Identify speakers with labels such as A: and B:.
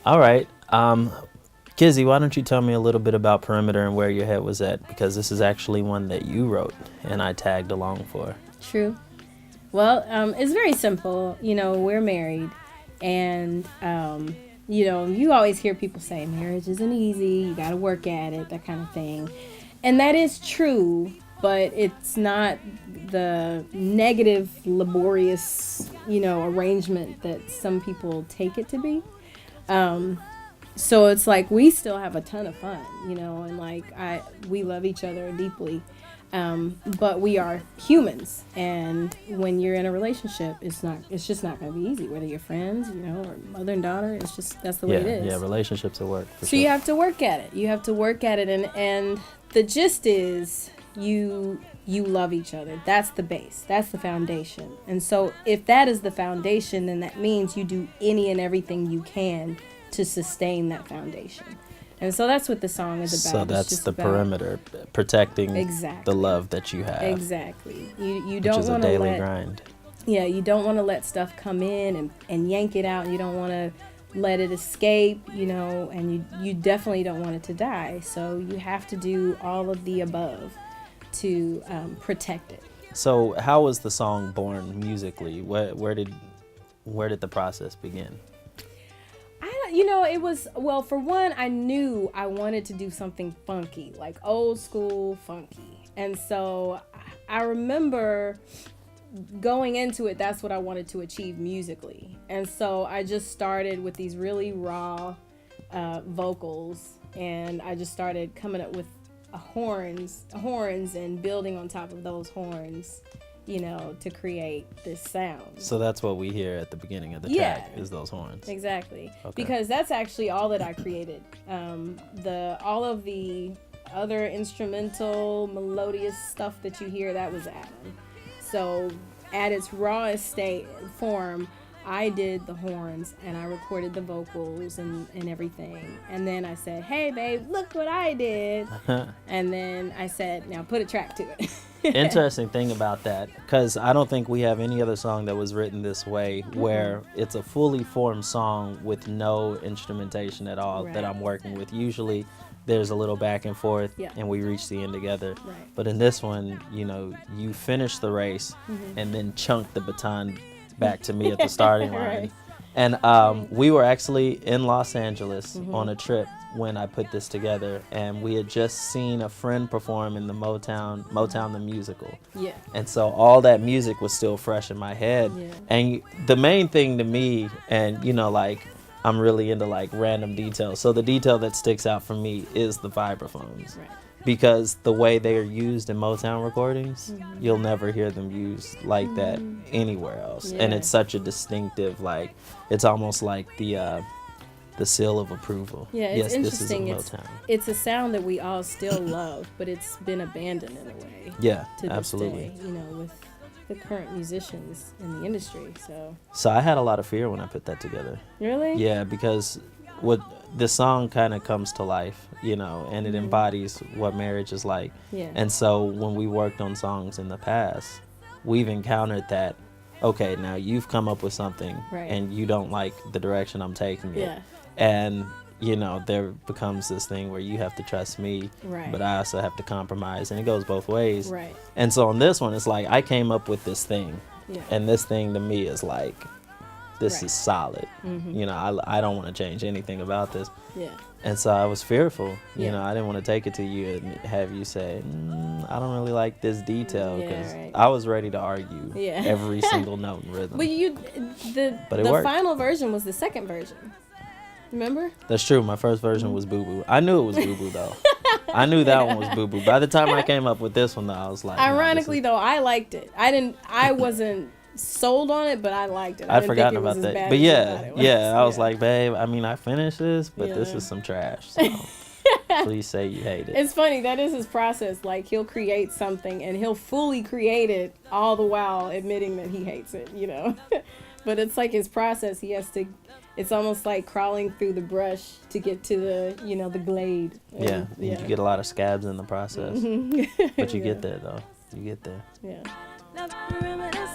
A: All right. Kizzie, why don't you tell me a little bit about Perimeter and where your head was at? Because this is actually one that you wrote and I tagged along for.
B: True. Well, it's very simple. We're married, and you always hear people say marriage isn't easy. You got to work at it, that kind of thing, and that is true. But it's not the negative, laborious, arrangement that some people take it to be. So it's like we still have a ton of fun, and like we love each other deeply. But we are humans, and when you're in a relationship, it's just not going to be easy. Whether you're friends, or mother and daughter, that's the way it is.
A: Yeah, relationships at work.
B: So you have to work at it. You have to work at it, and the gist is you love each other. That's the base. That's the foundation. And so if that is the foundation, then that means you do any and everything you can to sustain that foundation. And so that's what the song is about.
A: So that's the perimeter, protecting
B: exactly
A: the love that you have.
B: Exactly. You don't want to let... Which is a
A: daily grind.
B: Yeah, you don't want to let stuff come in and yank it out. You don't want to let it escape, and you definitely don't want it to die. So you have to do all of the above to protect it.
A: So how was the song born musically? Where did the process begin?
B: It was, well, for one, I knew I wanted to do something funky, like old school funky. And so I remember going into it, that's what I wanted to achieve musically. And so I just started with these really raw vocals, and I just started coming up with horns and building on top of those horns, to create this sound.
A: So that's what we hear at the beginning of the track, is those horns.
B: Exactly.
A: Okay.
B: Because that's actually all that I created. All of the other instrumental, melodious stuff that you hear, that was Adam. So at its rawest form, I did the horns and I recorded the vocals and everything. And then I said, hey, babe, look what I did. And then I said, now put a track to it.
A: Interesting thing about that, because I don't think we have any other song that was written this way, where it's a fully formed song with no instrumentation at all that I'm working with. Usually there's a little back and forth and we reach the end together.
B: Right.
A: But in this one, you finish the race and then chunk the baton back to me at the starting line.
B: Right.
A: And we were actually in Los Angeles on a trip when I put this together, and we had just seen a friend perform in the Motown the musical.
B: Yeah.
A: And so all that music was still fresh in my head.
B: Yeah.
A: And the main thing to me, and I'm really into like random details. So the detail that sticks out for me is the vibraphones.
B: Right.
A: Because the way they are used in Motown recordings, you'll never hear them used like that anywhere else.
B: Yeah.
A: And it's such a distinctive, it's almost like the seal of approval.
B: Yeah, it's
A: yes,
B: interesting.
A: This is a Motown.
B: It's a sound that we all still love, but it's been abandoned in a way.
A: Yeah,
B: to this
A: absolutely.
B: day, with the current musicians in the industry.
A: So I had a lot of fear when I put that together.
B: Really?
A: Yeah, because this song kind of comes to life, and it embodies what marriage is like.
B: Yeah.
A: And so when we worked on songs in the past, we've encountered that, okay, now you've come up with something and you don't like the direction I'm taking it.
B: Yeah.
A: And, there becomes this thing where you have to trust me,
B: Right.
A: but I also have to compromise, and it goes both ways.
B: Right.
A: And so on this one, it's like I came up with this thing,
B: Yeah.
A: and this thing to me is like, this is solid. I don't want to change anything about this.
B: Yeah.
A: And so I was fearful.
B: Yeah.
A: I didn't want to take it to you and have you say, I don't really like this detail, because
B: right.
A: I was ready to argue
B: Yeah.
A: every single note and rhythm.
B: But
A: But it
B: the
A: worked.
B: final version was the second version. Remember?
A: That's true. My first version was Boo Boo. I knew it was Boo Boo, though. I knew that one was Boo Boo. By the time I came up with this one, though, I was like,
B: ironically, though, I liked it. I wasn't sold on it, but I liked it.
A: I'd forgotten about that. But I was like, babe, I finished this, but this is some trash. So please say you hate it.
B: It's funny. That is his process. Like, he'll create something and he'll fully create it all the while admitting that he hates it, But it's like his process. He has to, it's almost like crawling through the brush to get to the, the glade.
A: And, you get a lot of scabs in the process. But you get there, though. You get there.
B: Yeah.
C: Now the perimeter